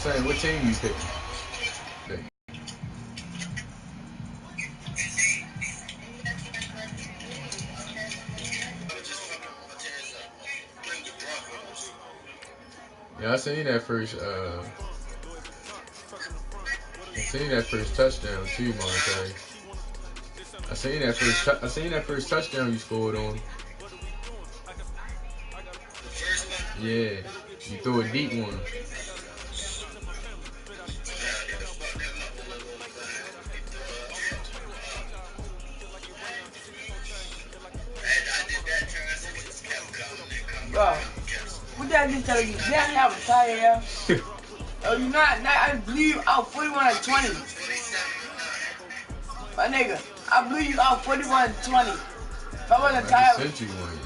saying, what team you picking? Yeah, I seen that first. I seen that first touchdown too, Monte. I seen that first touchdown you scored on. Yeah, you threw a deep one. Bro, what that just telling you? Did I have a tire here? Oh, you not? I believe you out 41-20. My nigga, I believe you out 41-20. If I wasn't tired, I just sent you one.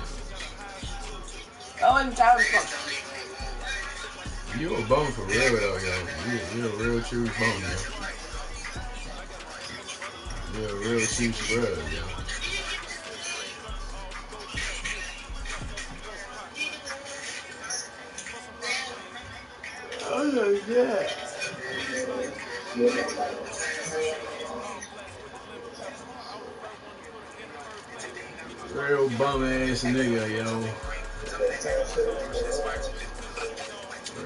I wasn't tired of You a bum for real though, yo. You a real true bum, yo. You a real true scrub, yo. Oh yeah. Real bum ass nigga, yo.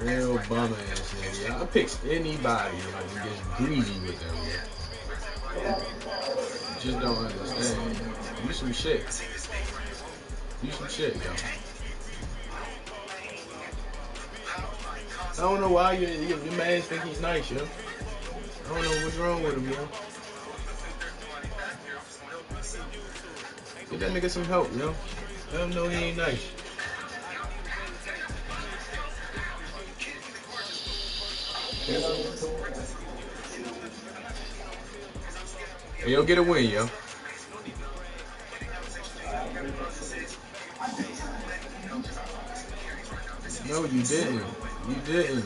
Real bum ass nigga. I pick anybody like and gets greedy with them, yo. Just don't understand. You some shit. You some shit, yo. I don't know why your man think he's nice, yo. I don't know what's wrong with him, yo. Get that nigga some help, yo. Let him know he ain't nice. Hey, yo, get a win, yo. No, you didn't. You didn't.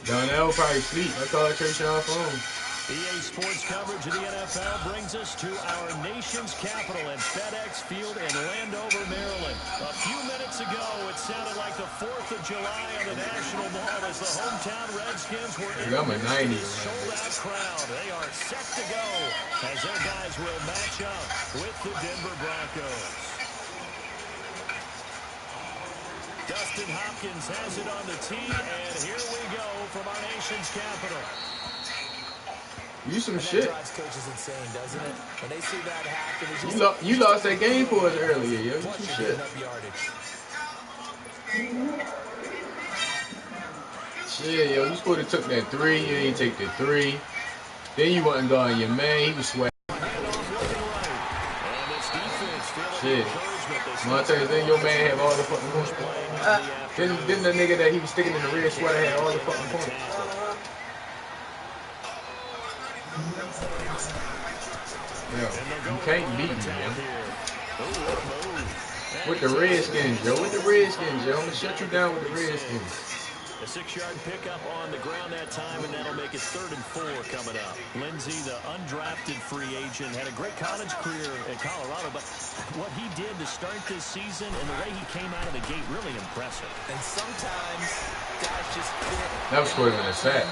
Donnell probably sleep. I called Trayshawn phone. EA Sports coverage of the NFL brings us to our nation's capital at FedEx Field in Landover, Maryland. A few minutes ago, it sounded like the 4th of July on the National Mall as the hometown Redskins were in a sold-out crowd. They are set to go as their guys will match up with the Denver Broncos. Dustin Hopkins has it on the tee, and here we go from our nation's capital. You some shit. Coach is insane, doesn't it? When they see that happen, it's just you lost that game for us earlier, yo. You some shit. Shit, yo. You supposed to took that 3. You ain't take the 3. Then you wasn't going your man. He was sweating. Shit. Montez, then your man have all the fucking points. Then the nigga that he was sticking in the red sweater had all the fucking points. Yo, you can't beat me, man. With the Redskins, yo. With the Redskins, yo. I'm gonna shut you down with the Redskins. A 6-yard pickup on the ground that time, and that'll make it 3rd and 4 coming up. Lindsey, the undrafted free agent, had a great college career at Colorado, but what he did to start this season and the way he came out of the gate, really impressive. And sometimes guys just quit. That was scored in a sack.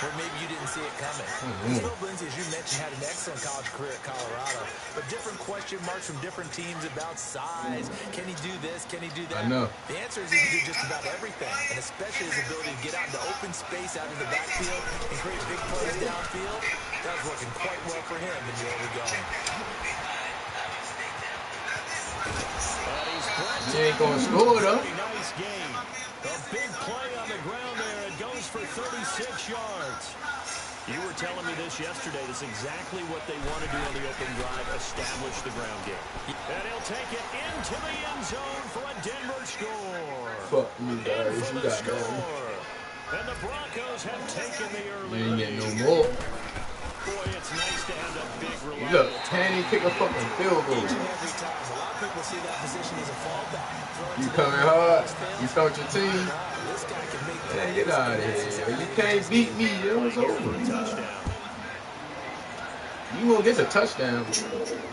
Or maybe you didn't see it coming. Phil Lindsay, as you mentioned, had an excellent college career at Colorado, but different question marks from different teams about size. Can he do this? Can he do that? I know. The answer is he can do just about everything, and especially his ability to get out into open space out of the backfield and create big plays downfield. That was working quite well for him in the early going. He ain't gonna score though. Nice game. A big play on the ground there. It goes for 36 yards. You were telling me this yesterday. That's exactly what they want to do on the open drive, establish the ground game. And he'll take it into the end zone for a Denver score. Fuck you guys. You got And the Broncos have taken the early lead. You ain't getting no more. Boy, it's nice to have a big reliable. Look, can he kick a fucking field goal? Each and every time. A lot of people see that position as a fallback. You coming hard? You start your team? This guy can make Man, get out of here. You can't beat me, yo. It's over. Touchdown. You gonna get the touchdown.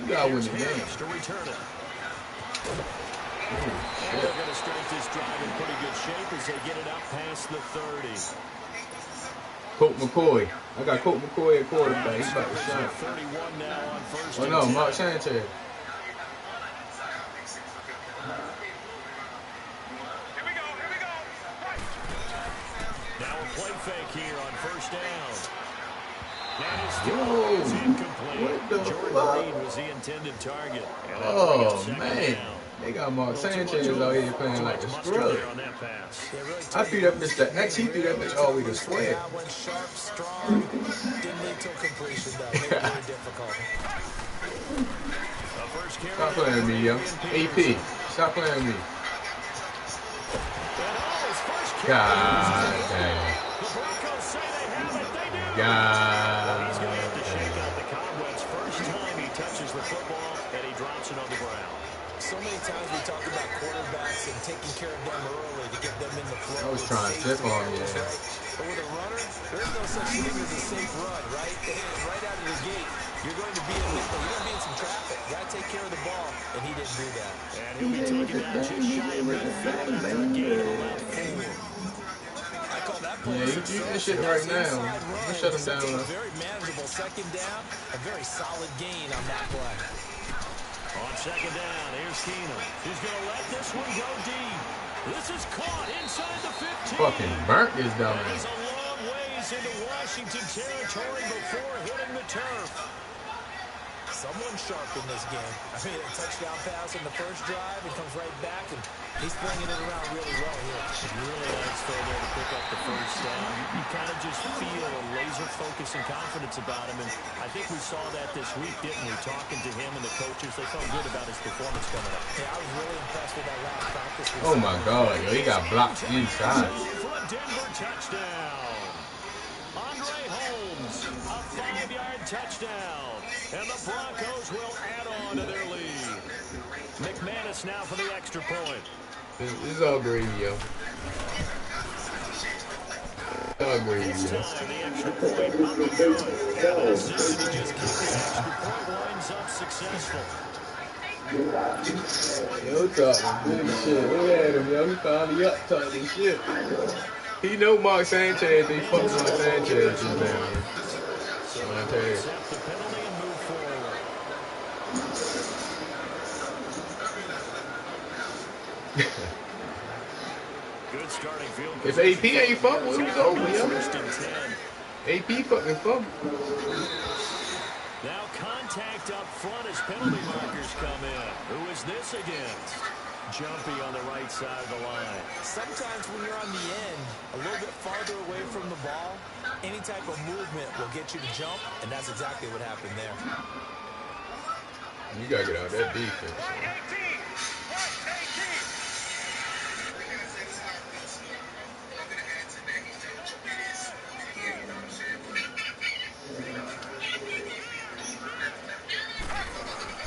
You gotta win the game. To return it. Oh, And they're going to start this drive in pretty good shape as they get it up past the 30. Colt McCoy. I got Colt McCoy at quarterback. He's about to shine. 31 now on first Oh and no, 10. Mark Sanchez. Now a play fake here on first down. That is Whoa. is incomplete. What the Jordan fuck? Reed was the intended target. And that'll bring Oh up second man. down. They got Mark Too much Sanchez out here playing like a mustard scrub. there on that pass. I threw that bitch to X, he threw that bitch all the way to square. That went sharp, strong. Didn't lead to completion, though. Made it very difficult. The first carry Stop playing with me, yo. AP, stop playing with me. God damn. The Broncos say they have it. They do. God He's going to have to shake damn. out the cobwebs first time he touches the football, and he drops it on the ground. So many times we talk about quarterbacks and taking care of them early to get them in the flow. I was trying to tip on you. Right? But with a runner, there's no such thing as a safe run, right? Right out of the gate, you're going to be in some traffic. You got to take care of the ball, and he didn't do that. And he'll be taken down just shy of midfield after a gain of about 4. I call that play Yeah, you do that shit right now. You shut him down. a very manageable second down, a very solid gain on that play. On second down, here's Keenum. He's going to let this one go deep. This is caught inside the 15. Fucking burnt this down. He's a long ways into Washington territory before hitting the turf. Someone sharp in this game. I mean, a touchdown pass in the first drive. He comes right back, and he's bringing it around really well here. Really nice throw there to pick up the first down. You kind of just feel a laser focus and confidence about him, and I think we saw that this week, didn't we? Talking to him and the coaches, they felt good about his performance coming up. Yeah, I was really impressed with that last practice. Oh my god, yo, he got blocked inside. For a Denver touchdown. Andre Holmes, a 5-yard touchdown. And the Broncos will add on to their lead. McManus now for the extra point. This is all gravy, yo. All gravy, This yo. time the extra point up and good. And as soon as he just keeps the extra point winds up successful. Yo, talking big shit. Look at him, yo. He finally up talking shit. He know Mark Sanchez. They fucking Mark Sanchez just down here. So I they'll tell you. accept the penalty and move forward. Good starting field. If AP ain't fumble, it was over, yo. First and 10. AP fucking fumble. Now contact up front as penalty markers come in. Who is this against? Jumpy on the right side of the line. Sometimes when you're on the end, a little bit farther away from the ball, any type of movement will get you to jump, and that's exactly what happened there. You gotta get out of that defense.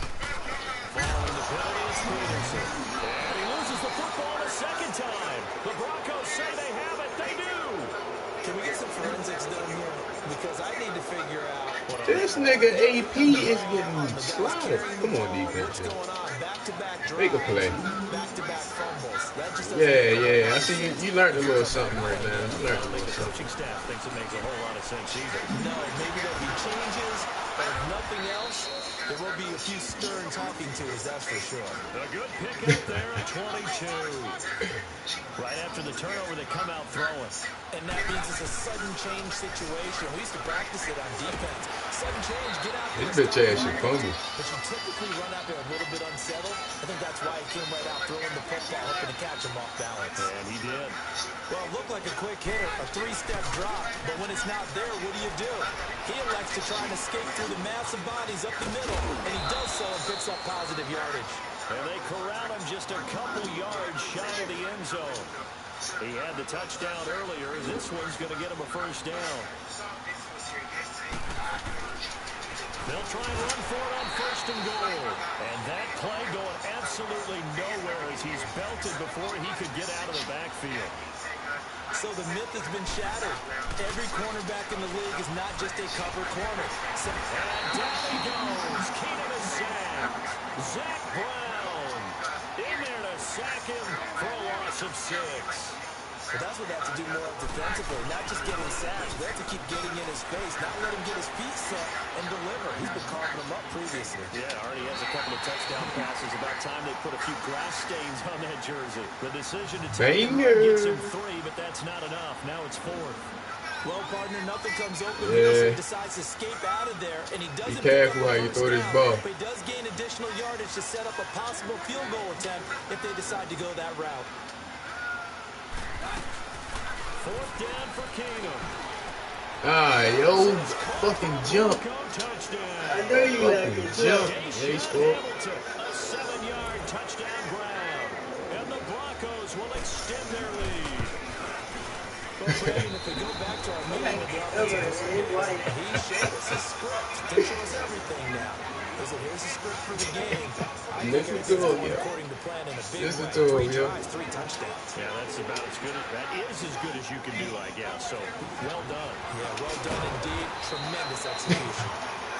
Following the penalty is Peterson. And he loses the football a second time. The Broncos say they have it. They do. Can we get some forensics done here? Because I need to figure out This nigga AP is getting slaughtered. Come on, defense. what's going on. Back-to-back Make a drives, play. back-to-back fumbles. That just doesn't Yeah. I see you learned a little something right now. You learned a I think little the something. coaching staff thinks it makes a whole lot of sense either. No, maybe there'll be changes, but if nothing else, there will be a few stern talking tos, that's for sure. A good pickup there at 22. Right after the turnover, they come out throwing. And that means it's a sudden change situation. We used to practice it on defense. Sudden change, get out there. This bitch ass should fumble. But you typically run out there a little bit unsettled. I think that's why he came right out throwing the football, hoping to catch him off balance. And he did. Well, it looked like a quick hitter, a three-step drop. But when it's not there, what do? He elects to try and escape through the massive bodies up the middle. And he does so and picks up positive yardage. And they corral him just a couple yards shy of the end zone. He had the touchdown earlier. This one's going to get him a first down. They'll try and run for it on 1st and goal. And that play going absolutely nowhere as he's belted before he could get out of the backfield. So the myth has been shattered. Every cornerback in the league is not just a cover corner. And down he goes. Keenum is sacked. Zach Brown in there to sack him for a loss of 6. But that's what they have to do more of defensively, not just getting sacks. They have to keep getting in his face, not let him get his feet set and deliver. He's been carving them up previously. Yeah, already has a couple of touchdown passes. About time they put a few grass stains on that jersey. The decision to take him gets him 3, but that's not enough. Now it's 4th. Well, partner, nothing comes open here, so he decides to escape out of there, and he doesn't. Be careful how you throw this ball. But he does gain additional yardage to set up a possible field goal attempt if they decide to go that route. 4th down for Keenum. Ah, yo, fucking jump. I know you like it. Jump. Yeah, he scored. A 7-yard touchdown grab. And the Broncos will extend their lead. But Brandon, if we go back to our meeting with the offensive coordinator, he showed us a script to show us everything now. Here's a script for the game. Listen to him, yo. According to plan in a big Listen way. to him, 3 yo. tries, 3 touchdowns. Yeah, that's about as good as that is as good as you can do, I guess. So well done. Yeah, well done indeed. Tremendous execution.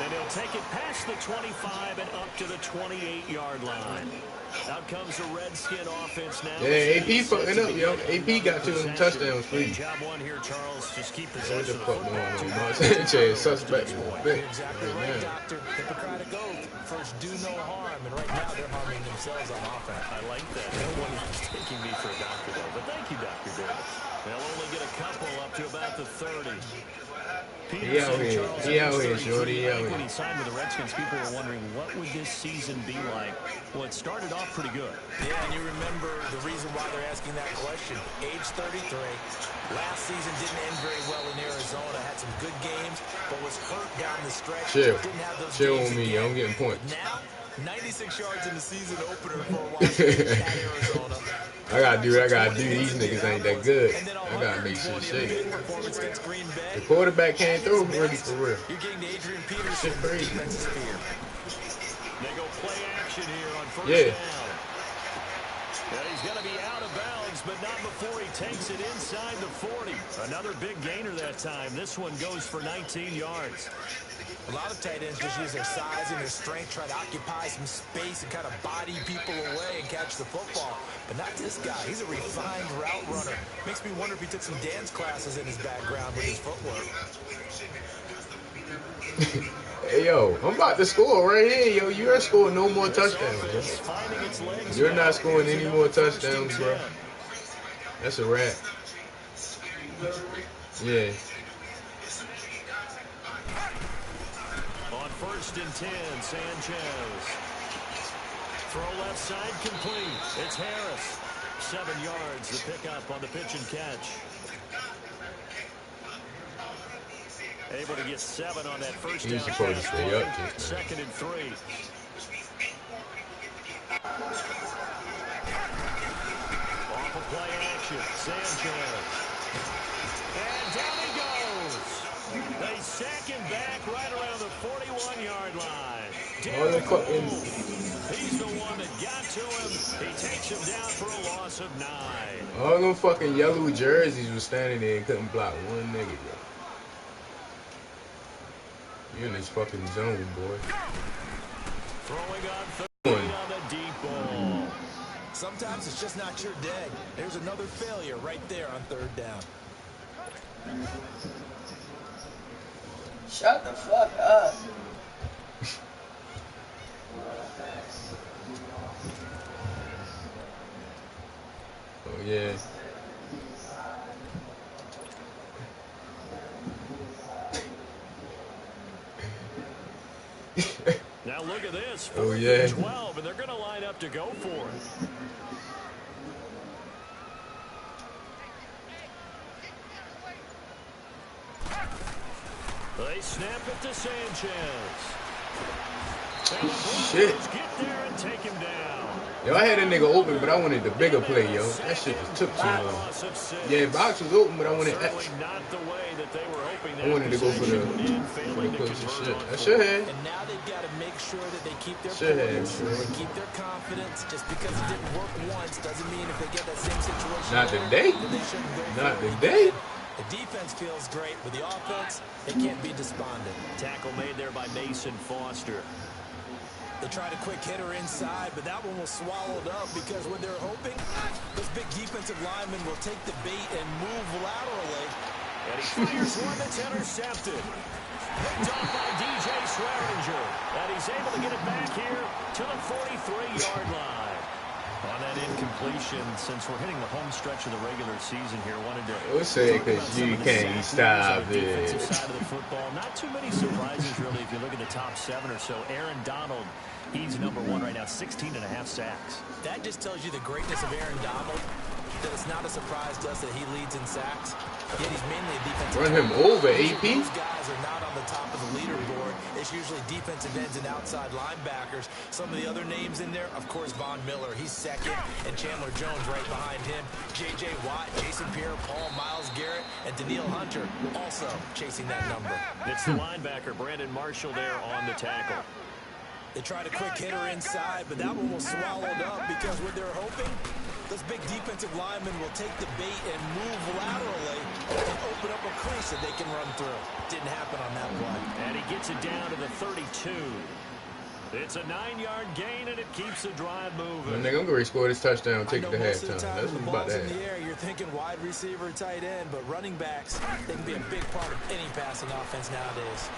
And he'll take it past the 25 and up to the 28-yard line. Out comes the Redskin offense now. Yeah, AP fucking up, yo. AP got 2 touchdowns free. Job 1 here, Charles. Just keep What possession the of the fuck going football. on? Sanchez, suspect. You're exactly right, Doctor. Hippocratic oath. First, do no harm. And right now, they're harming themselves on offense. I like that. No one is taking me for a doctor, though. But thank you, Dr. Davis. They'll only get a couple up to about the 30. He out here, shorty, he out When here. he signed with the Redskins, people were wondering what would this season be like. Well, it started off pretty good. Yeah, and you remember the reason why they're asking that question. Age 33. Last season didn't end very well in Arizona. Had some good games, but was hurt down the stretch. Chill. Didn't have those Chill games on me, again. I'm getting points. Now, 96 yards in the season opener for Washington at Arizona. I gotta do what I gotta do. These niggas ain't that good. And then I gotta make shit 120 shake. big performance against Green Bay. The quarterback can't throw really for real. You're getting to Adrian Peterson. Shit crazy. Defensive spear. They go play action here on 1st Yeah. down. Yeah, he's going to be out of bounds, but not before he takes it inside the 40. Another big gainer that time. This one goes for 19 yards. A lot of tight ends just use their size and their strength, try to occupy some space and kind of body people away and catch the football. But not this guy. He's a refined route runner. Makes me wonder if he took some dance classes in his background with his footwork. Hey, yo, I'm about to score right here, yo. You're scoring no more touchdowns, bro. Finding its legs. You're not scoring any more touchdowns, bro. That's a wrap. Yeah. On 1st and 10, Sanchez. Throw left side complete. It's Harris. 7 yards, the pickup on the pitch and catch. Able to get 7 on that first down. He's supposed to stay up just now. 2nd and 3. Off of play action. Sanchez. And down he goes. They sack him back right around the 41-yard line. All the fucking... He's the one that got to him. He takes him down for a loss of 9. All them fucking yellow jerseys was standing there and couldn't block one nigga, bro. You're in this fucking zone, boy. Throwing on 3 on the deep ball. Sometimes it's just not your day. There's another failure right there on 3rd down. Shut the fuck up. Oh, yeah. Now look at this. Oh, yeah. 12, and they're going to line up to go for it. They snap it to Sanchez. And the Shit. Broncos get there and take him down. Yo, I had a nigga open, but I wanted the bigger play, yo. That shit just took too long. Yeah, box was open, but I wanted X. I wanted to go for the closer shit. I should have. And now they've got to make sure that they keep their poise, they keep their confidence. Just because it didn't work once doesn't mean if they get that same situation. Not today. Not today. The defense feels great, but the offense, they can't be despondent. Tackle made there by Mason Foster. They tried a quick hitter inside, but that one was swallowed up because when they're hoping, those big defensive linemen will take the bait and move laterally. And he fires one that's intercepted. Picked off by DJ Swearinger. And he's able to get it back here to the 43-yard line. On that incompletion, since we're hitting the home stretch of the regular season here, wanted to... We'll say because you can't stop it. Side of the football. Not too many surprises, really, if you look at the top 7 or so. Aaron Donald, he's number 1 right now, 16.5 sacks. That just tells you the greatness of Aaron Donald, that it's not a surprise to us that he leads in sacks. Yet he's mainly a defensive Run him over, AP. Those guys are not on the top of the leaderboard. It's usually defensive ends and outside linebackers. Some of the other names in there, of course, Von Miller, he's second, and Chandler Jones right behind him. J.J. Watt, Jason Pierre-Paul, Myles Garrett, and Daniil Hunter also chasing that number. It's the linebacker, Brandon Marshall, there on the tackle. They tried a quick hitter inside, but that one was swallowed up because when they're hoping, those big defensive linemen will take the bait and move laterally and open up a crease that they can run through. Didn't happen on that play. And he gets it down to the 32. It's a 9-yard gain, and it keeps the drive moving. Nigga, I'm going to score this touchdown and take it to most of the halftime. time That's when the what's about ball's to in the happen. air, you're thinking wide receiver, tight end, but running backs, they can be a big part of any passing offense nowadays.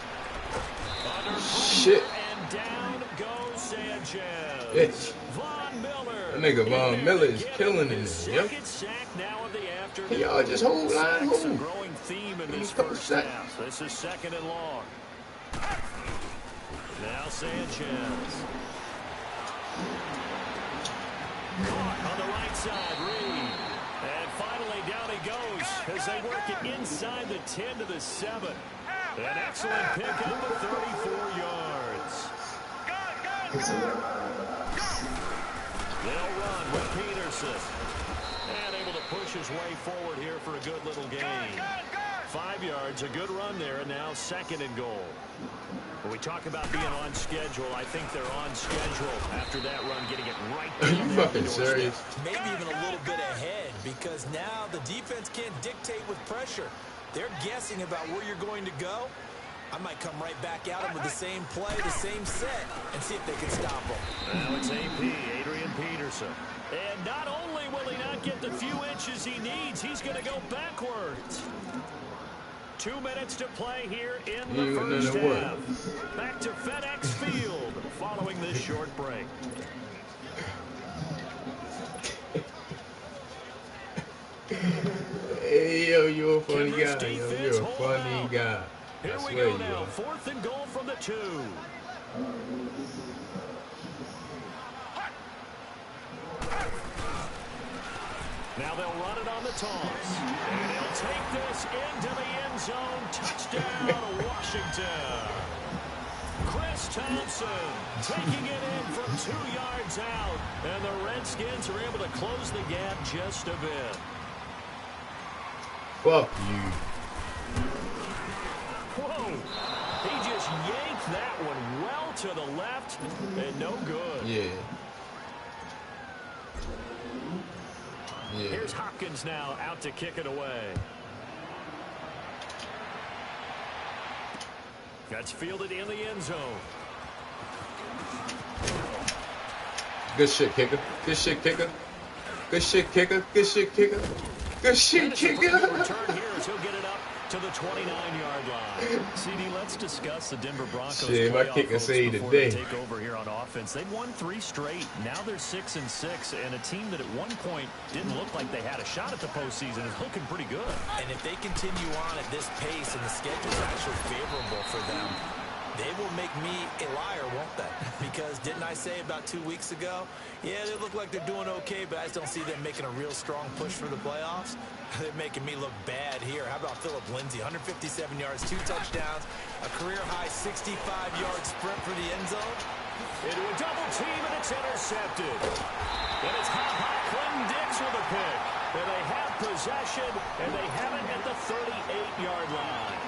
Shit. And down goes Sanchez. Bitch. Von Miller. That nigga Von Miller is killing it. Yep. Can y'all just hold line? It's a growing theme in this first half. This is 2nd and long. Now Sanchez. Caught on the right side, Reed. And finally down he goes as they work it inside the 10 to the 7. An excellent pickup of 34 yards. They'll run with Peterson. And able to push his way forward here for a good little gain. 5 yards, a good run there, and now 2nd and goal. When we talk about being on schedule, I think they're on schedule after that run, getting it right Are down you there. fucking serious? Maybe even a little bit ahead because now the defense can't dictate with pressure. They're guessing about where you're going to go. I might come right back at them with the same play, the same set, and see if they can stop them. Now it's AP, Adrian Peterson. And not only will he not get the few inches he needs, he's going to go backwards. 2 minutes to play here in the first half. Back to FedEx Field following this short break. Hey, yo, you're a funny guy. Yo, you're a funny guy. Here I we swear go you now. are. 4th and goal from the 2. Now they'll run it on the toss. And he'll take this into the end zone. Touchdown, Washington. Chris Thompson taking it in from 2 yards out. And the Redskins are able to close the gap just a bit. Fuck you. Whoa. He just yanked that one well to the left and no good. Yeah. Yeah. Here's Hopkins now out to kick it away. That's fielded in the end zone. Good shit, kicker. Good shit, kicker. Good shit, kicker. Good shit, kicker. Good shit, kicker. Return here as he'll get it up to the 29-yard line. CD, let's discuss the Denver Broncos. Shit, my kicker say today. Take over here on offense. They've won 3 straight. Now they're 6-6, and a team that at one point didn't look like they had a shot at the postseason is looking pretty good. And if they continue on at this pace and the schedule's actually favorable for them, they will make me a liar, won't they? Because didn't I say about 2 weeks ago, yeah, they look like they're doing okay, but I just don't see them making a real strong push for the playoffs. They're making me look bad here. How about Phillip Lindsay? 157 yards, 2 touchdowns, a career-high 65-yard sprint for the end zone. Into a double team, and it's intercepted. And it's Clinton Dix with a pick. And they have possession, and they have it at the 38-yard line.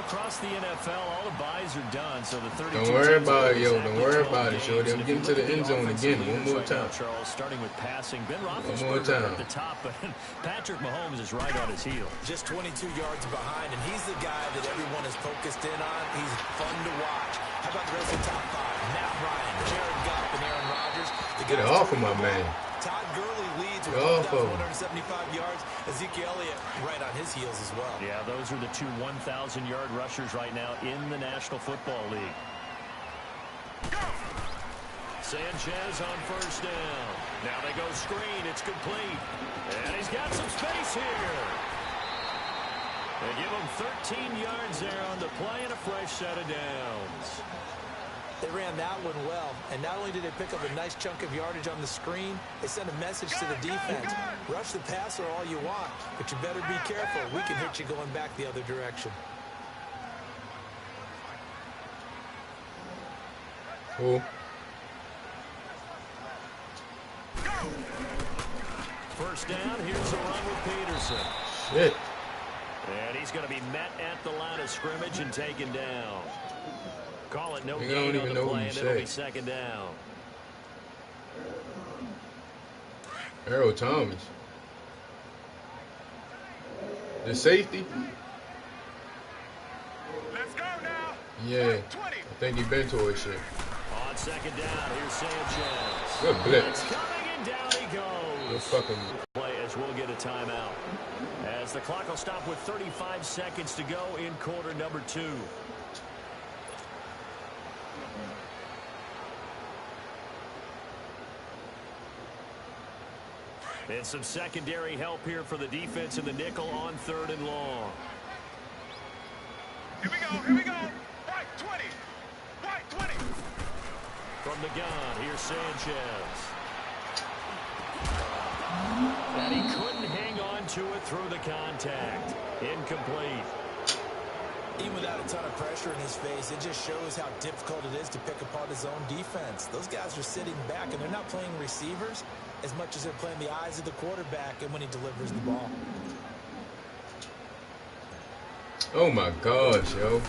Across the NFL, all the buys are done, so the 32. Don't worry about it, yo. Don't worry about it, Shorty. I'm getting to the end zone again. One more time. Charles, starting with passing. Ben One more Roethlisberger time. at the top, but Patrick Mahomes is right on his heels. Just 22 yards behind, and he's the guy that everyone is focused in on. He's fun to watch. How about the rest of the top five? Matt Ryan, Jared Goff, and Aaron Rodgers. Get it off of my man. Todd Gurley leads with 175 yards. Ezekiel Elliott right on his heels as well. Yeah, those are the two 1,000-yard rushers right now in the National Football League. Sanchez on first down. Now they go screen. It's complete. And he's got some space here. They give him 13 yards there on the play and a fresh set of downs. They ran that one well, and not only did they pick up a nice chunk of yardage on the screen, they sent a message to the defense. Rush the passer all you want, but you better be careful. We can hit you going back the other direction. Cool. First down, here's a run with Peterson. Shit. And he's going to be met at the line of scrimmage and taken down. Call it no I gain don't on even the know play, what and you it'll say. be second down. Earl Thomas. The safety? Let's go now. Yeah. I think he been towards shit. On second down, here's Sanchez. Good blitz. It's coming, and down he Good goes. fucking. Play as we'll get a timeout. As the clock will stop with 35 seconds to go in quarter number 2. And some secondary help here for the defense in the nickel on 3rd and long. Here we go. Here we go. Right 20. Right 20. From the gun, here's Sanchez. And he couldn't hang on to it through the contact. Incomplete. Even without a ton of pressure in his face, it just shows how difficult it is to pick apart his own defense. Those guys are sitting back, and they're not playing receivers as much as they're playing the eyes of the quarterback and when he delivers the ball. Oh my gosh, yo.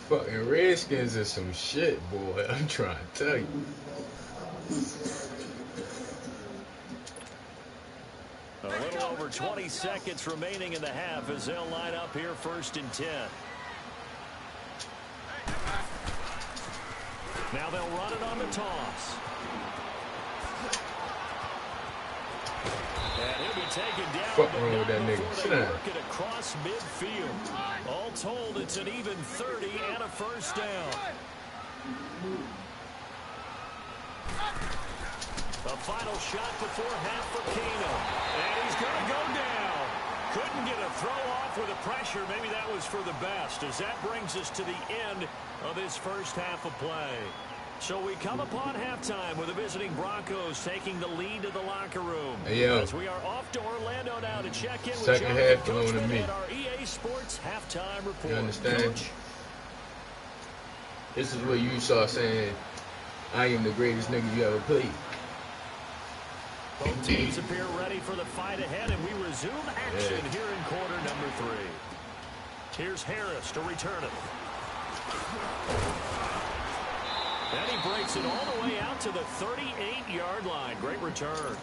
Fucking Redskins is some shit, boy. I'm trying to tell you. A little over 20 seconds remaining in the half as they'll line up here 1st and 10. Now they'll run it on the toss. And he'll be taken down. Fuck wrong with that nigga. Sit down. Work it across midfield. All told, it's an even 30 and a first down. A final shot before half for Kano. And he's going to go down. Couldn't get a throw off with the pressure. Maybe that was for the best, as that brings us to the end of this first half of play. So we come upon halftime with the visiting Broncos taking the lead to the locker room. Hey, yo. As we are off to Orlando now to check in with Second Jonathan half belong to Coachman me. and our EA Sports halftime report. You understand? Coach? This is where you start saying, I am the greatest nigga you ever played. Both teams appear ready for the fight ahead, and we resume action here in quarter number 3. Here's Harris to return it. And he breaks it all the way out to the 38-yard line. Great return.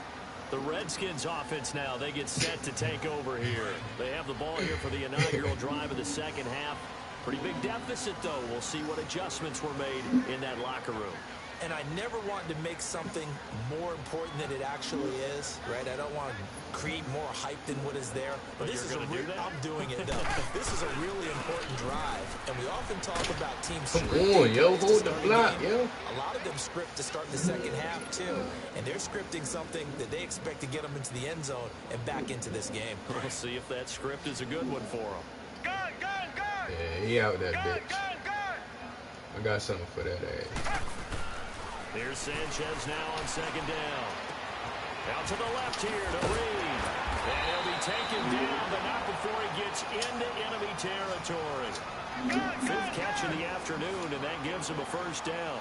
The Redskins offense now, they get set to take over here. They have the ball here for the inaugural drive of the second half. Pretty big deficit, though. We'll see what adjustments were made in that locker room. And I never want to make something more important than it actually is, right? I don't want to create more hype than what is there. But this is you're gonna do that? I'm doing it, though. This is a really important drive, and we often talk about teams. Come on, yo. Hold the block, yo. A lot of them script to start the second half, too. And they're scripting something that they expect to get them into the end zone and back into this game. We'll see if that script is a good one for them. Gun, gun, gun. Yeah, he out that Gun, bitch. gun, gun. I got something for that ass. Here's Sanchez now on second down. Out to the left here to Reed. And he'll be taken down, but not before he gets into enemy territory. Fifth catch of the afternoon, and that gives him a first down.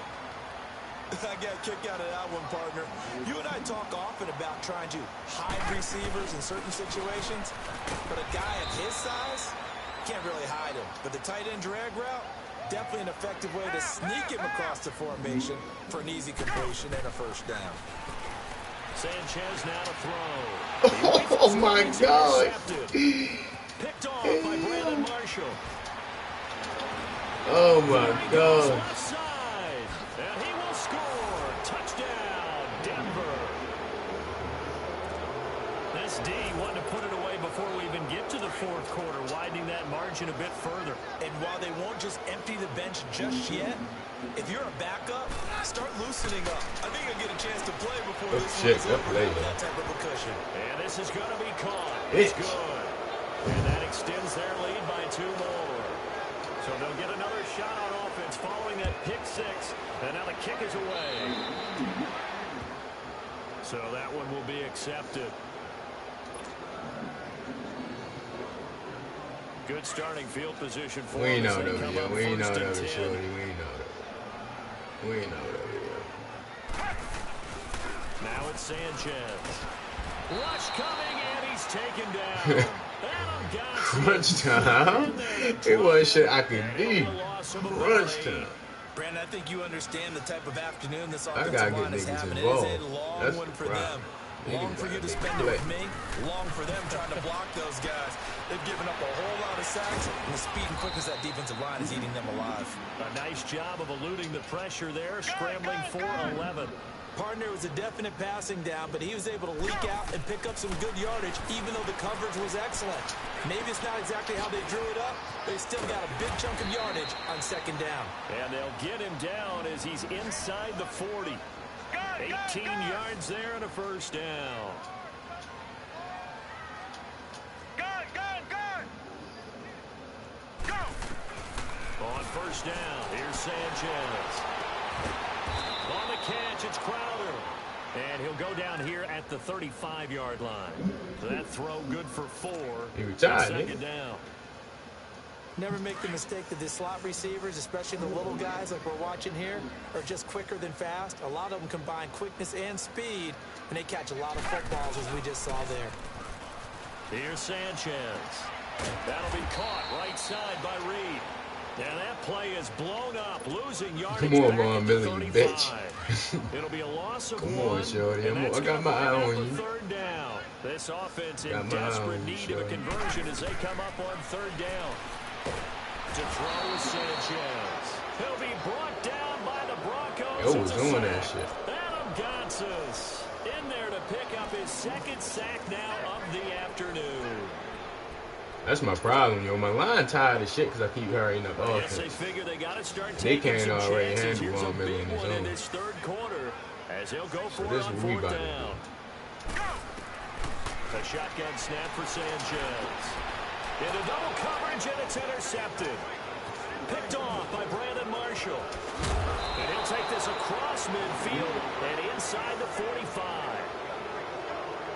I got a kick out of that one, partner. You and I talk often about trying to hide receivers in certain situations, but a guy of his size can't really hide him. But the tight end drag route, definitely an effective way to sneak him across the formation for an easy completion and a first down. Sanchez now to throw. Oh my God. Picked off by Brandon Marshall. Oh my God. Left side, and he will score. Touchdown, Denver. This D wanted to put it away before we even get to the fourth quarter, widening that margin a bit further. And while they won't just empty the bench just yet, if you're a backup, start loosening up. I think you'll get a chance to play before this one's over with that type of a cushion. And this is going to be caught. It's good. And that extends their lead by 2 more. So they'll get another shot on offense following that pick 6. And now the kick is away. So that one will be accepted. Good starting field position for We him. know that, yeah. We know that, Shorty. We know that. We know that, yeah. Now it's Sanchez. Rush coming, and he's taken down. Crunch time. It wasn't shit I could do. Crunch time. Brandon, I think you understand the type of afternoon this I offensive gotta line get is niggas having. involved. It is a long That's one for the problem. them. Long for you to spend it with me. Long for them trying to block those guys. They've given up a whole lot of sacks, and the speed and quickness of that defensive line is eating them alive. A nice job of eluding the pressure there, scrambling for 11. Partner was a definite passing down, but he was able to leak out and pick up some good yardage, even though the coverage was excellent. Maybe it's not exactly how they drew it up, but they still got a big chunk of yardage on second down. And they'll get him down as he's inside the 40. 18 yards there and a first down. On first down, here's Sanchez. On the catch, it's Crowder. And he'll go down here at the 35-yard line. So that throw good for 4. He retired, second down. Never make the mistake that the slot receivers, especially the little guys like we're watching here, are just quicker than fast. A lot of them combine quickness and speed, and they catch a lot of footballs, as we just saw there. Here's Sanchez. That'll be caught right side by Reed. And that play is blown up, losing yardage. Come on, back Von at Miller, the you 35. bitch. It'll be a loss of Come 1. on, Shorty. And that's I got my gonna eye bring on up a you. third down. This offense in Got my eye on desperate you, need of a Shorty. conversion as they come up on third down. To throw Sanchez. He'll be brought down by the Broncos. Yo was It's a doing sack. that shit. Adam Gotsis in there to pick up his second sack now of the afternoon. That's my problem, yo. My line tired of shit because I keep hurrying up I guess they offense. figure they got to start They taking can't some already chances. handle Here's a Von Miller big in his one in own. this third quarter as he'll go for this it on what we fourth about to down. A shotgun snap for Sanchez. Into double coverage, and it's intercepted. Picked off by Brandon Marshall. And he'll take this across midfield and inside the 45.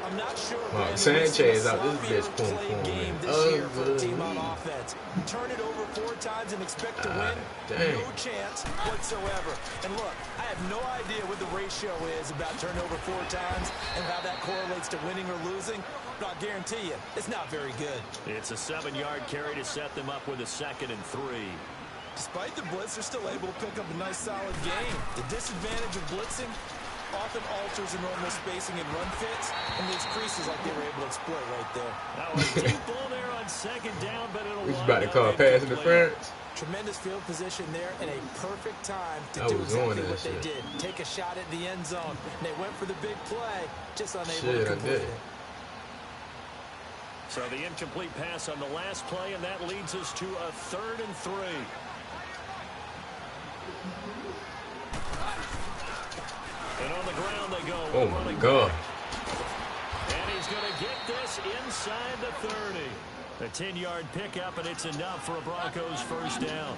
I'm not sure. Wow, Brandon, Sanchez we've out seen a this bitch sloppier pum-pum, game man. this year for the Ugly. team on offense. Turn it over 4 times and expect to win? Dang. No chance whatsoever. And look, I have no idea what the ratio is about turnover 4 times and how that correlates to winning or losing, but I'll guarantee you, it's not very good. It's a 7-yard carry to set them up with a 2nd and 3. Despite the blitz, they're still able to pick up a nice solid game. The disadvantage of blitzing often alters the normal spacing and run fits and leaves creases like they were able to exploit right there. Now a deep ball there on 2nd down, but it'll We line about to up call pass incomplete. interference. Tremendous field position there and a perfect time to I do was on exactly that what they shit. did. Take a shot at the end zone. And they went for the big play, just unable Shit, to I complete did. it. So the incomplete pass on the last play, and that leads us to a 3rd and 3. And on the ground they go. Oh my God. And he's going to get this inside the 30. A 10-yard pickup, and it's enough for a Broncos first down.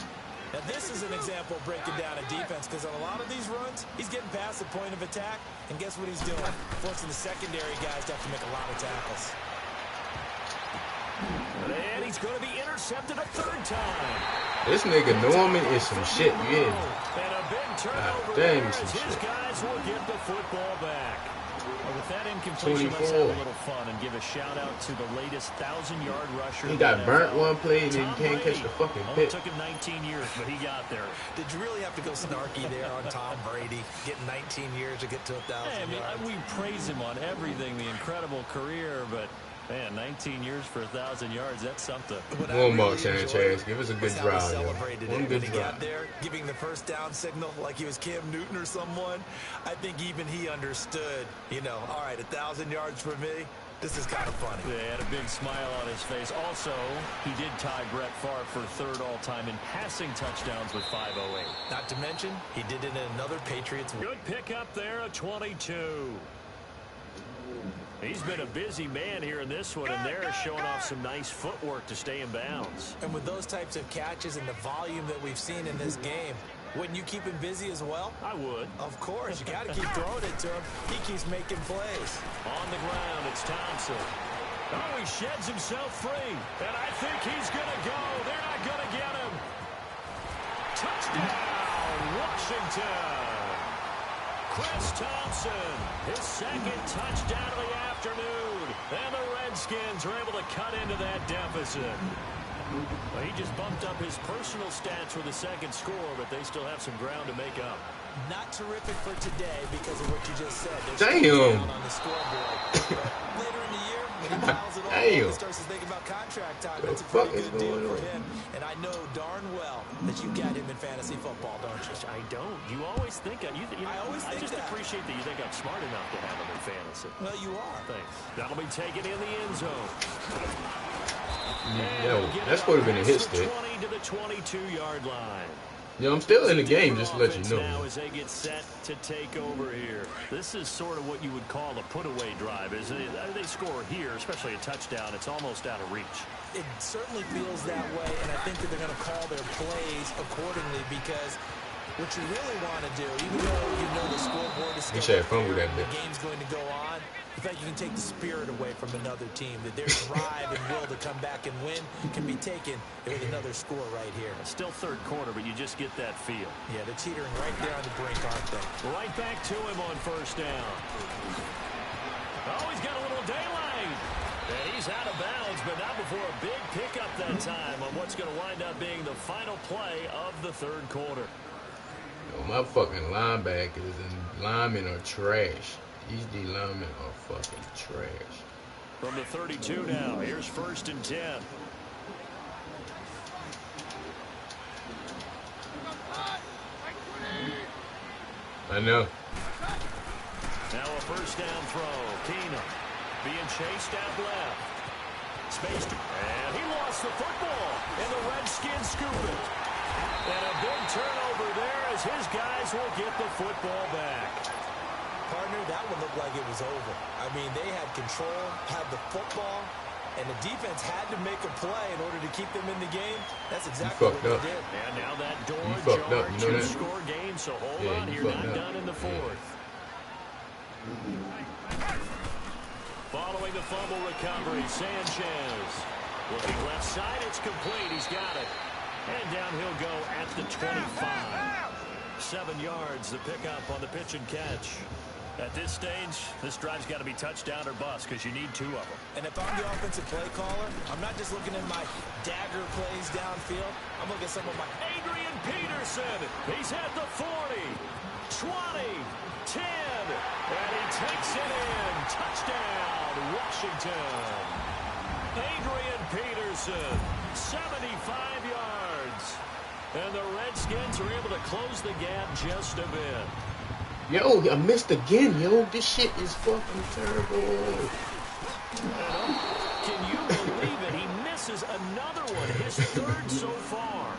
Now, this is an example of breaking down a defense because on a lot of these runs, he's getting past the point of attack, and guess what he's doing? Forcing the secondary guys to have to make a lot of tackles. And he's going to be intercepted a third time. This nigga Norman is some shit, you hear me? And a big turnover damn, there some as his shit. guys will get the football back. Well, with that incompletion, let's have a little fun and give a shout-out to the latest 1,000-yard rusher. He got burnt one play and then he can't catch the fucking Only pitch. took him 19 years, but he got there. Did you really have to go snarky there on Tom Brady, getting 19 years to get to 1,000 Hey, I mean, yards? we praise him on everything, the incredible career, but man, 19 years for 1,000 yards, that's something. One more chance, give us a good drive, yo. One good He drive. got there, giving the first down signal like he was Cam Newton or someone. I think even he understood, you know, all right, 1,000 yards for me. This is kind of funny. Yeah, he had a big smile on his face. Also, he did tie Brett Favre for third all-time in passing touchdowns with 508. Not to mention, he did it in another Patriots win. Good pick up there, a 22. He's been a busy man here in this one, and they're showing off some nice footwork to stay in bounds. And with those types of catches and the volume that we've seen in this game, wouldn't you keep him busy as well? I would. Of course. You got to keep throwing it to him. He keeps making plays. On the ground, it's Thompson. Oh, he sheds himself free. And I think he's going to go. They're not going to get him. Touchdown, Washington. Chris Thompson, his second touchdown of the afternoon. And the Redskins are able to cut into that deficit. Well, he just bumped up his personal stats with a second score, but they still have some ground to make up. Not terrific for today because of what you just said. Damn. Down on the scoreboard. Later in the year, when he piles it all up Damn. and starts to think about contract time, What that's a the fuck pretty is good deal going for on? him. And I know darn well that you got him in fantasy football, don't you? I don't. You always think I just that. appreciate that you think I'm smart enough to have him in fantasy. Well, you are. Thanks. That'll be taken in the end zone. Yo, that supposed to have been a hit stick. 20 to the 22-yard line. Yo, I'm still in the game, just to let you know. Now as they get set to take over here. This is sort of what you would call a put-away drive, isn't it? They score here, especially a touchdown. It's almost out of reach. It certainly feels that way, and I think that they're going to call their plays accordingly because what you really want to do, even though you know the scoreboard is You still should have fun with that the bitch. game's going to go on, you feel like you can take the spirit away from another team, that their drive and will to come back and win can be taken with another score right here. Still third quarter, but you just get that feel. Yeah, they're teetering right there on the brink, aren't they? Right back to him on first down. Oh, he's got a little daylight. And he's out of bounds, but not before a big pickup that time on what's going to wind up being the final play of the third quarter. Yo, my fucking linebackers and linemen are trash. These D linemen are fucking trash. From the 32 now, here's 1st and 10. I know. Now a first down throw. Keenum being chased out left. Space to, and he lost the football. And the Redskins scoop it. And a big turnover there as his guys will get the football back. Partner, that one looked like it was over. I mean, they had control, had the football, and the defense had to make a play in order to keep them in the game. That's exactly what they fucked up. did. And now that door You fucked up, jar, you know that? two-score game, so hold Yeah, on you here, not fucked up. done in the fourth. Following the fumble recovery, Sanchez. Looking left side, it's complete, he's got it. And down he'll go at the 25. 7 yards, the pickup on the pitch and catch. At this stage, this drive's got to be touchdown or bust because you need 2 of them. And if I'm the offensive play caller, I'm not just looking at my dagger plays downfield. I'm looking at some of my... Adrian Peterson, he's at the 40, 20, 10, and he takes it in. Touchdown, Washington. Adrian Peterson, 75 yards. And the Redskins are able to close the gap just a bit. Yo, I missed again, yo. This shit is fucking terrible. Can you believe it? He misses another one, his third so far.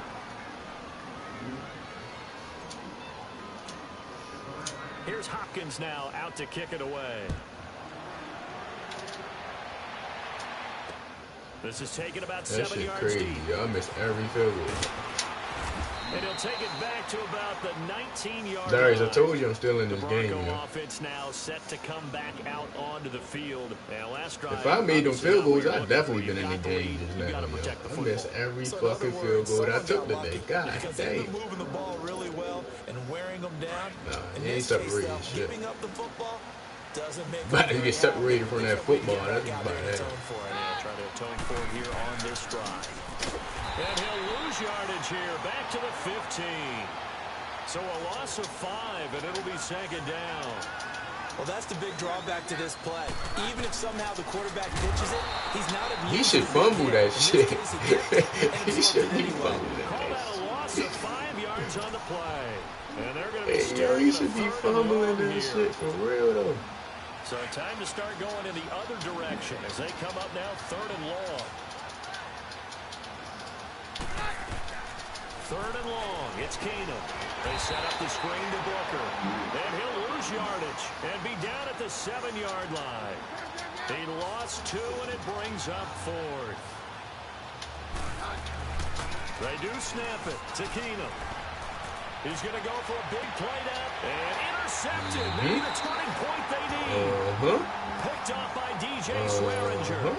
Here's Hopkins now out to kick it away. This is taken about That 7 shit yards crazy, deep. yo. I missed every field goal. And he'll take it back to about the 19-yard line. Darius, I told you I'm still in this game, Bronco yo. offense now set to come back out onto the field. And last drive, If I made them field goals, I'd definitely been been in the game just now, yo. protect the I missed football. every So in fucking other field words, goal that I someone took got today. lucky God because they've damn. been moving the ball really well and wearing them down. Nah, In he ain't this case, separated though, shit. giving up the football doesn't make About to them get very separated happy. from They that can't wait to football. get That's back out about there and that. atone for it. Yeah, try to atone for it here on this drive. And he'll lose yardage here, back to the 15. So a loss of 5, and it'll be second down. Well, that's the big drawback to this play. Even if somehow the quarterback pitches it, he's not immune. He should to fumble it. that In this shit. case, he did, and He absorbed should it be anyway. fumbling Call that that a shit. loss of 5 yards on the play. And they're going to be Hey, yo, staring he at a should be 3rd and long fumbling that here. shit for real, though. So time to start going in the other direction as they come up now 3rd and long. 3rd and long. It's Keenum. They set up the screen to Booker. And he'll lose yardage and be down at the 7-yard line. He lost 2, and it brings up 4th. They do snap it to Keenum. He's going to go for a big play now. And intercepted. Maybe the turning point they need. Picked off by DJ Swearinger.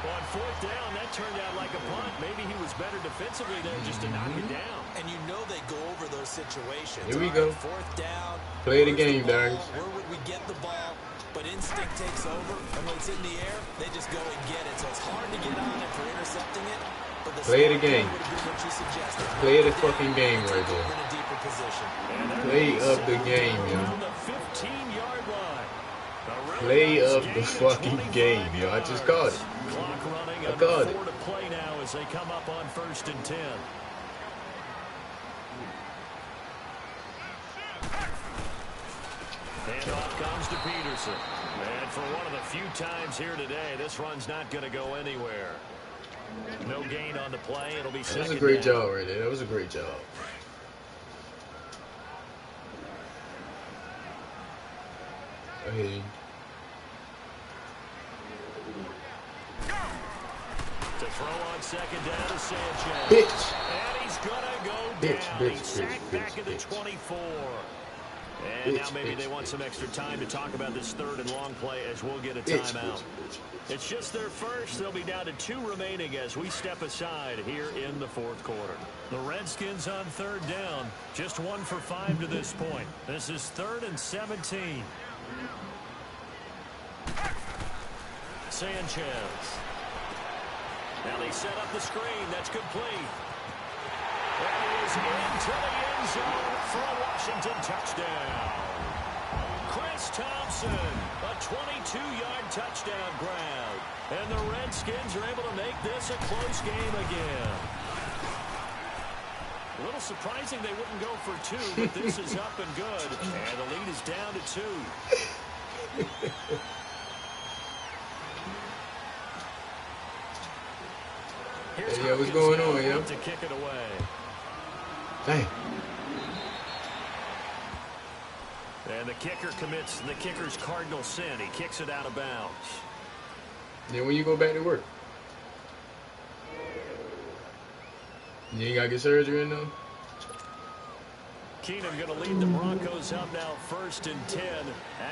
On 4th down, that turned out like a punt. Maybe he was better defensively there just to knock it down. And you know they go over those situations. Here we All go. right, 4th down. Play the Where's game, ball? Darius. Where would we get the ball? But instinct takes over, and when it's in the air, they just go and get it. So it's hard to get on it for intercepting it. But the Play the smart game. play would have been what you suggested. Play the fucking game right Take over there. in a deeper position. Play of the game, yo. From the 15-yard line. Play of the fucking game, yo. I just called it. Clock running I under called 4 it. to play now as they come up on 1st and 10. And off comes to Peterson. And for one of the few times here today, this run's not going to go anywhere. No gain on the play. It'll be second That was a great down. job right there. That was a great job. I hear you. To throw on second down to Sanchez. Bitch. And he's going to go Bitch, down. bitch, He's sacked bitch, back bitch, at the bitch. 24. And now Bitch, maybe bitch, they want bitch, some extra time to talk about this 3rd and long play as we'll get a Bitch, timeout. bitch, bitch. It's just their first. They'll be down to 2 remaining as we step aside here in the 4th quarter. The Redskins on 3rd down. Just 1 for 5 to this point. This is 3rd and 17. Sanchez. Now they set up the screen. That's complete. That is into the end zone for a Washington touchdown. Chris Thompson, a 22-yard touchdown grab. And the Redskins are able to make this a close game again. A little surprising they wouldn't go for 2, but this is up and good. And the lead is down to 2. Here's Hey, yo, what's Hopkins going now on, yo? to kick it away. Dang. And the kicker commits the kicker's cardinal sin. He kicks it out of bounds. Then when you go back to work? You ain't got to get surgery in though? Keenum going to lead the Broncos up now 1st and 10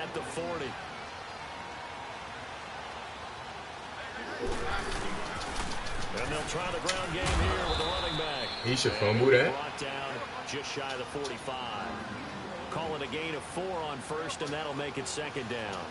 at the 40. And they'll try the ground game here with the running back. He should And fumble that. Brought down just shy of the 45. Call it a gain of 4 on 1st, and that'll make it 2nd down.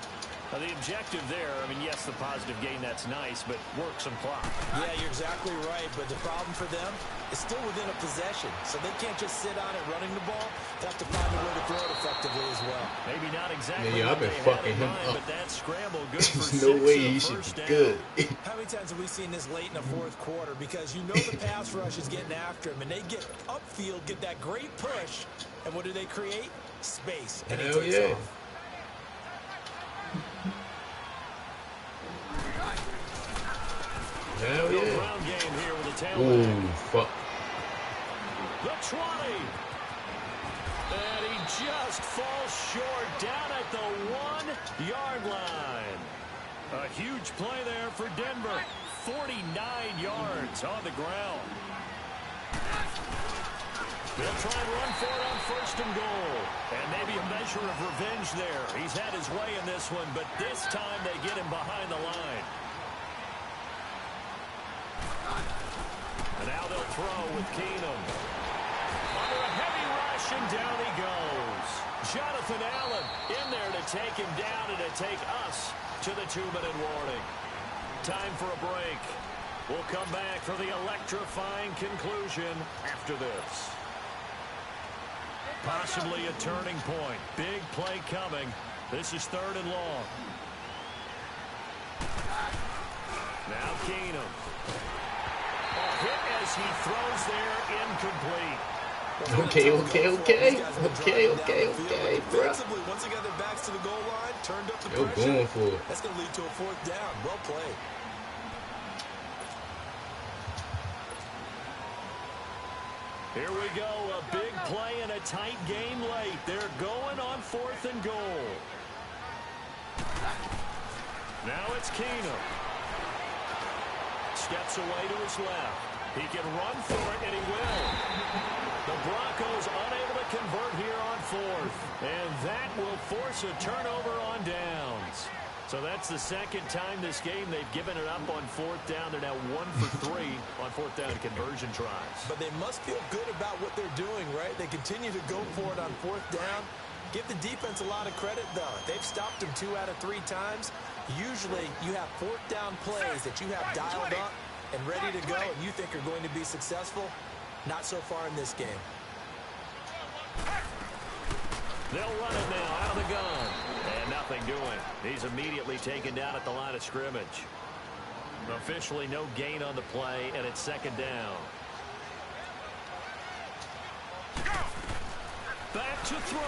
Now, the objective there, I mean, yes, the positive gain, that's nice, but work some clock. Yeah, you're exactly right, but the problem for them is still within a possession, so they can't just sit on it running the ball. They have to find a way to throw it effectively as well. Maybe not exactly Yeah, what I've been they fucking had in him mind, up. but that scramble good for There's 6 no way and he a should first be down. good. How many times have we seen this late in the 4th quarter? Because you know the pass rush is getting after him, and they get upfield, get that great push, and what do they create? Space, and it Hell takes yeah. off. Hell Little yeah. ground game here with the tailback. Ooh, fuck. The 20. And he just falls short down at the 1-yard line. A huge play there for Denver. 49 yards on the ground. They'll try and run for it on 1st and goal. And maybe a measure of revenge there. He's had his way in this one, but this time they get him behind the line. And now they'll throw with Keenum. Under a heavy rush, and down he goes. Jonathan Allen in there to take him down and to take us to the 2-minute warning. Time for a break. We'll come back for the electrifying conclusion after this. Possibly a turning point. Big play coming. This is 3rd and long. Now Keenum. A hit as he throws there, incomplete. Okay, bro. Once they got their backs to the goal line, turned up the pressure. Going for it. That's going to lead to a 4th down. Well played. Here we go, a big play and a tight game late. They're going on 4th and goal. Now it's Keenum. Steps away to his left. He can run for it, and he will. The Broncos unable to convert here on 4th. And that will force a turnover on downs. So that's the 2nd time this game they've given it up on 4th down. They're now 1 for 3 on 4th down conversion tries. But they must feel good about what they're doing, right? They continue to go for it on 4th down. Give the defense a lot of credit, though. They've stopped them 2 out of 3 times. Usually you have 4th down plays that you have dialed up and ready to go and you think are going to be successful. Not so far in this game. They'll run it now out of the gun. And nothing doing. He's immediately taken down at the line of scrimmage. Officially no gain on the play, and it's 2nd down. Back to throw.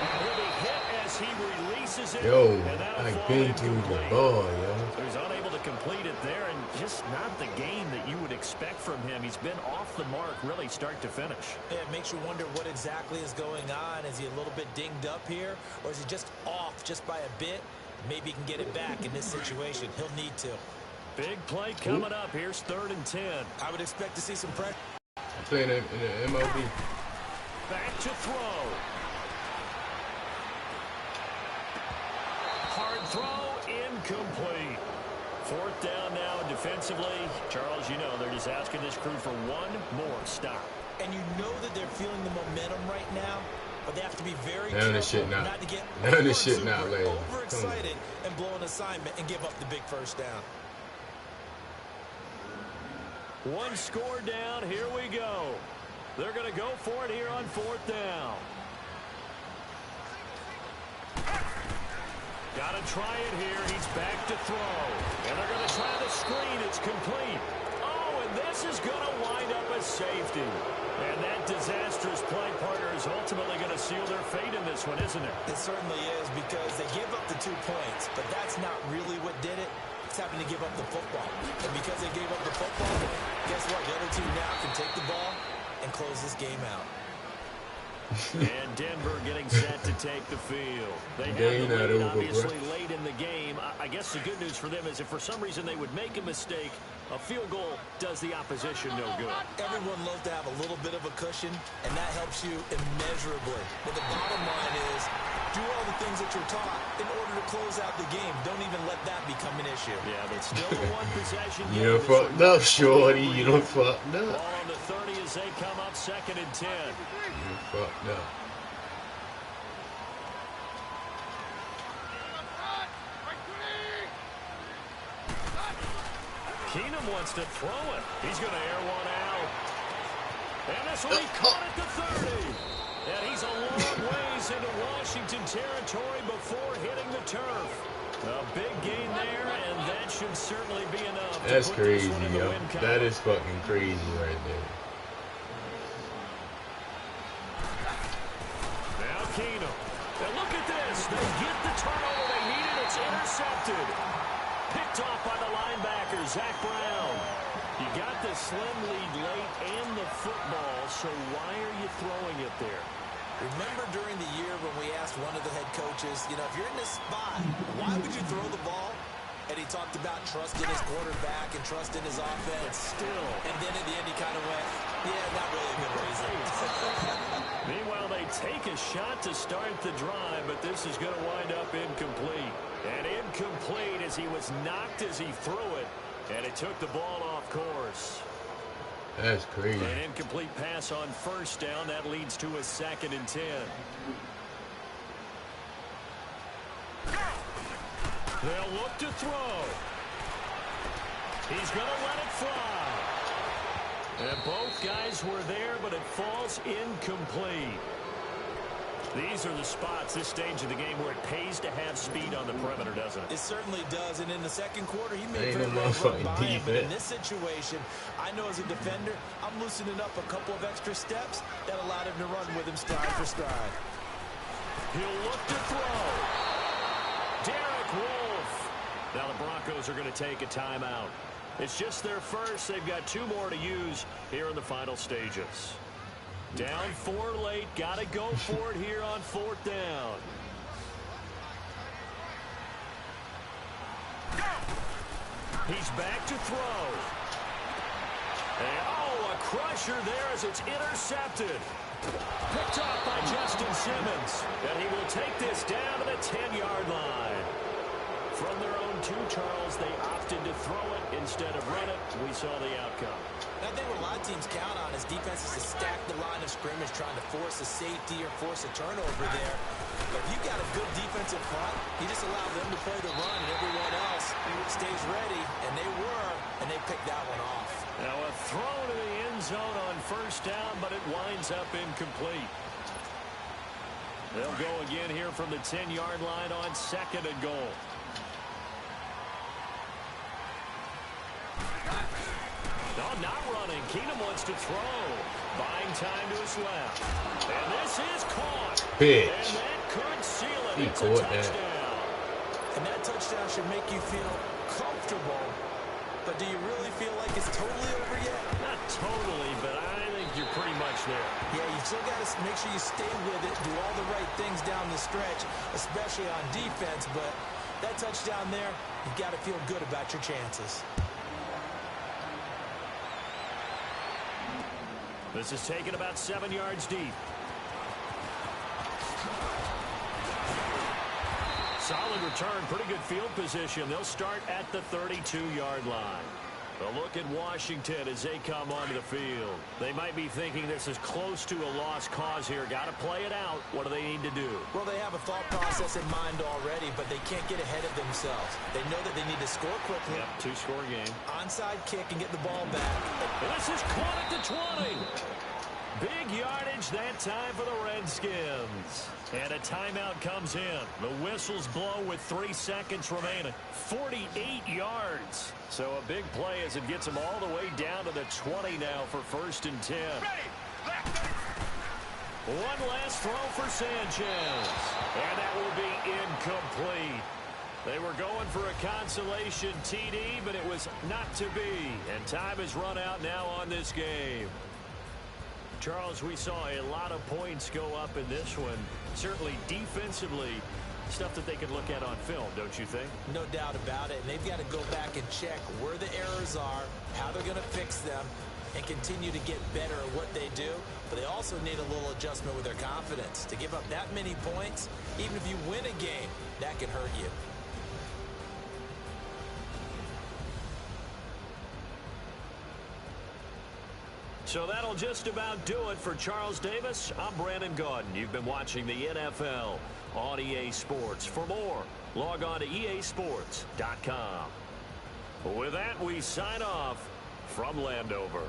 He'll be hit as he releases it. Yo, I've been through the ball, yo. So he's unable to complete it there, and just not the game that you would expect from him. He's been off the mark really start to finish. Yeah, it makes you wonder what exactly is going on. Is he a little bit dinged up here, or is he just off just by a bit? Maybe he can get it back in this situation. He'll need to. Big play coming up. Here's 3rd and 10. I would expect to see some pressure. I'm playing in the MLB. Back to throw. Hard throw, incomplete. 4th down now defensively. Charles, you know, they're just asking this crew for one more stop. And you know that they're feeling the momentum right now, but they have to be very None careful not to get overexcited and blow an assignment and give up the big 1st down. One score down. Here we go. They're going to go for it here on 4th down. Got to try it here. He's back to throw. And they're going to try the screen. It's complete. Oh, and this is going to wind up as safety. And that disastrous play partner is ultimately going to seal their fate in this one, isn't it? It certainly is, because they give up the 2 points, but that's not really what did it. It's having to give up the football. And because they gave up the football, guess what? The other team now can take the ball and close this game out. And Denver getting set to take the field. They have the lead, obviously, late in the game. I guess the good news for them is if for some reason they would make a mistake, a field goal does the opposition no good. Everyone loves to have a little bit of a cushion, and that helps you immeasurably. But the bottom line is, do all the things that you're taught in order to close out the game. Don't even let that become an issue. Yeah, but still a one-possession game. You done fucked up, shorty. You done fucked up. Ball on the 30 as they come up 2nd and 10. You fucked up. Keenum wants to throw it. He's going to air one out. And this one he caught at the 30. And he's a long ways into Washington territory before hitting the turf. A big gain there, and that should certainly be enough. That's crazy, yo. That is fucking crazy right there. Now Keenum. And look at this. They get the turnover they needed. It's intercepted. Picked off by the linebacker, Zach Brown. You got the slim lead late and the football, so why are you throwing it there? Remember during the year when we asked one of the head coaches, you know, if you're in this spot, why would you throw the ball? And he he talked about trusting his quarterback and trusting his offense. Still. And then in the end, he kind of went, yeah, not really a good reason. Meanwhile, they take a shot to start the drive, but this is going to wind up incomplete. And incomplete as he was knocked as he threw it, and it took the ball off course. That's crazy. An incomplete pass on first down. That leads to a 2nd and 10. They'll look to throw. He's going to let it fly. And both guys were there, but it falls incomplete. These are the spots, this stage of the game, where it pays to have speed on the perimeter, doesn't it? It certainly does. And in the second quarter, he made Ain't very no well motherfucking run by him. But in defense. this situation, I know as a defender, I'm loosening up a couple of extra steps that allowed him to run with him stride for stride. He'll look to throw. Derek Wolfe. Now the Broncos are going to take a timeout. It's just their first. They've got 2 more to use here in the final stages. Down 4 late. Got to go for it here on 4th down. He's back to throw. And, a crusher there as it's intercepted. Picked off by Justin Simmons. And he will take this down to the 10-yard line. From their own 2, Charles, they opted to throw it instead of run it. We saw the outcome. I think what a lot of teams count on is defenses to stack the line of scrimmage, trying to force a safety or force a turnover there. But if you've got a good defensive front, you just allow them to play the run, and everyone else stays ready, and they were, and they picked that one off. Now a throw to the end zone on first down, but it winds up incomplete. They'll go again here from the 10-yard line on 2nd and goal. No, not running. Keenum wants to throw. Buying time to his left. And this is caught. Bitch. And that could seal it. He It's a caught that. touchdown. And that touchdown should make you feel comfortable. But do you really feel like it's totally over yet? Not totally, but I think you're pretty much there. Yeah, you still got to make sure you stay with it, do all the right things down the stretch, especially on defense. But that touchdown there, you got to feel good about your chances. This is taken about 7 yards deep. Solid return, pretty good field position. They'll start at the 32-yard line. A look at Washington as they come onto the field. They might be thinking this is close to a lost cause here. Got to play it out. What do they need to do? Well, they have a thought process in mind already, but they can't get ahead of themselves. They know that they need to score quickly. Yep, 2-score game. Onside kick and get the ball back. This is caught at the 20. Big yardage that time for the Redskins. And a timeout comes in. The whistles blow with 3 seconds remaining. 48 yards. So a big play as it gets them all the way down to the 20 now for 1st and 10. One last throw for Sanchez. And that will be incomplete. They were going for a consolation TD, but it was not to be. And time has run out now on this game. Charles, we saw a lot of points go up in this one. Certainly defensively, stuff that they could look at on film, don't you think? No doubt about it. And they've got to go back and check where the errors are, how they're going to fix them, and continue to get better at what they do. But they also need a little adjustment with their confidence. To give up that many points, even if you win a game, that can hurt you. So that'll just about do it for Charles Davis. I'm Brandon Gaudin. You've been watching the NFL on EA Sports. For more, log on to easports.com. With that, we sign off from Landover.